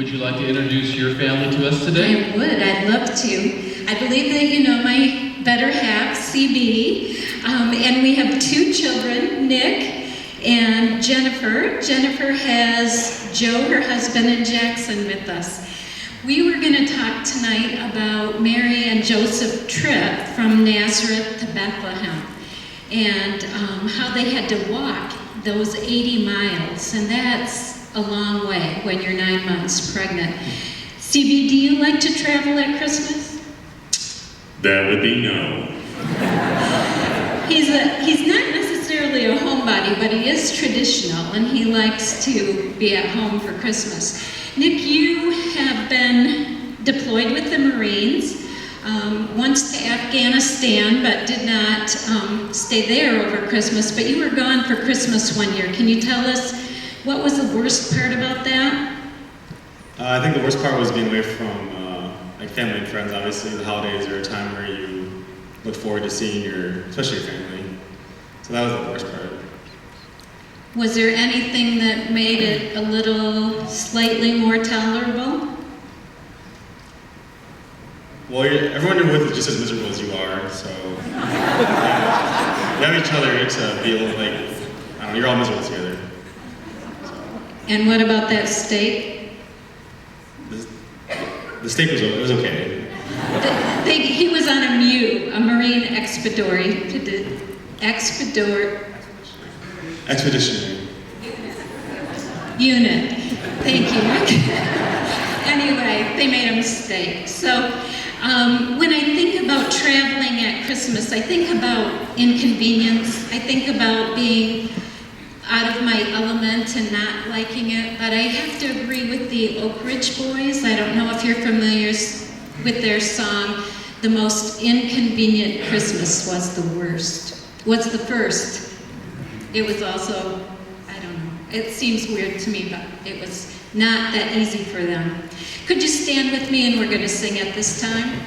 would you like to introduce your family to us today? I would. I'd love to. I believe that you know my better half, CB, and we have two children, Nick and Jennifer. Jennifer has Joe, her husband, and Jackson with us. We were going to talk tonight about Mary and Joseph trip from Nazareth to Bethlehem and how they had to walk those 80 miles, and that's a long way when you're 9 months pregnant. CB, do you like to travel at Christmas? That would be no. He's not necessarily a homebody, but he is traditional, and he likes to be at home for Christmas. Nick, you have been deployed with the Marines, once to Afghanistan, but did not stay there over Christmas, but you were gone for Christmas one year. Can you tell us what was the worst part about that? I think the worst part was being away from like family and friends. Obviously, the holidays are a time where you look forward to seeing especially your family. So that was the worst part. Was there anything that made it a little slightly more tolerable? Well, everyone you're with is just as miserable as you are, so you have each other to feel like, I don't know, you're all miserable together. And what about that steak? The steak was okay. He was on a MU, a Marine Expeditionary. Unit. Thank you, Rick. Anyway, they made a mistake. So when I think about traveling at Christmas, I think about inconvenience. I think about being out of my element and not liking it. But I have to agree with the Oak Ridge Boys. I don't know if you're familiar with their song, "The most inconvenient Christmas was the worst." What's the first? It was also, I don't know, it seems weird to me, but it was not that easy for them. Could you stand with me and we're going to sing at this time?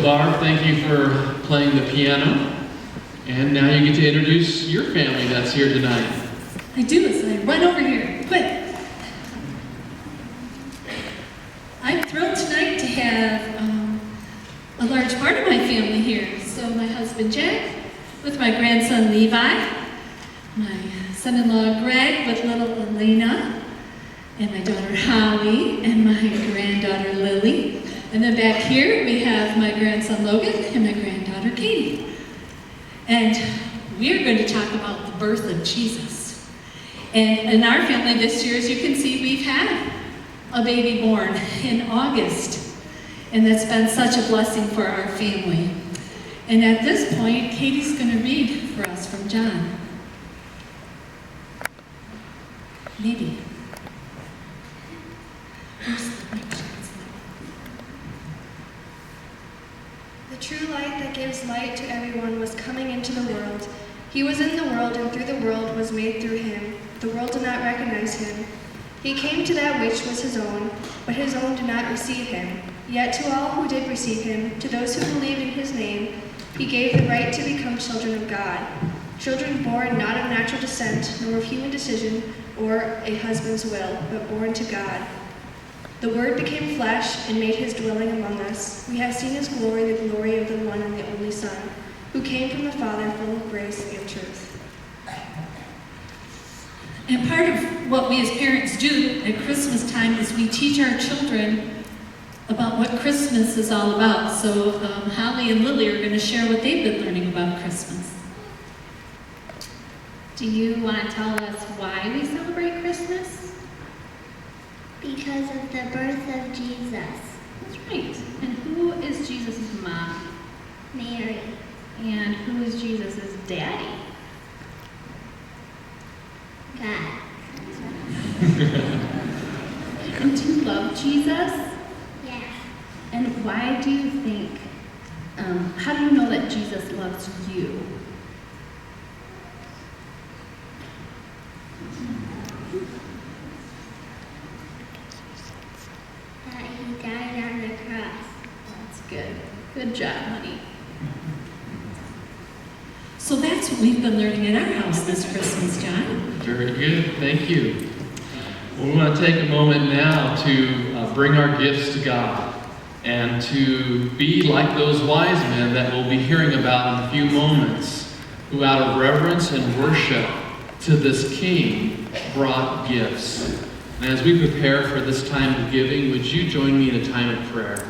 Barb, thank you for playing the piano. And now you get to introduce your family that's here tonight. I do, so I run over here, quick. I'm thrilled tonight to have a large part of my family here. So my husband Jack, with my grandson Levi, my son-in-law Greg with little Elena, and my daughter Holly, and my granddaughter Lily. And then back here we have my grandson Logan and my granddaughter Katie. And we're going to talk about the birth of Jesus. And in our family this year, as you can see, we've had a baby born in August. And that's been such a blessing for our family. And at this point, Katie's going to read for us from John. Maybe. The true light that gives light to everyone was coming into the world. He was in the world, and through the world was made through him. The world did not recognize him. He came to that which was his own, but his own did not receive him. Yet to all who did receive him, to those who believed in his name, he gave the right to become children of God. Children born not of natural descent, nor of human decision, or a husband's will, but born to God. The Word became flesh and made his dwelling among us. We have seen his glory, the glory of the one and the only Son, who came from the Father, full of grace and truth. And part of what we as parents do at Christmas time is we teach our children about what Christmas is all about. So Holly and Lily are going to share what they've been learning about Christmas. Do you want to tell us why we celebrate Christmas? Because of the birth of Jesus, That's right. And who is Jesus' mom? Mary. And who is Jesus' daddy? God. And do you love Jesus? Yes. And why do you think, how do you know that Jesus loves you? That he died on the cross. That's good. Good job, honey. So that's what we've been learning in our house this Christmas, John. Very good, thank you. Well, we want to take a moment now to bring our gifts to God and to be like those wise men that we'll be hearing about in a few moments, who out of reverence and worship to this King brought gifts. And as we prepare for this time of giving, would you join me in a time of prayer?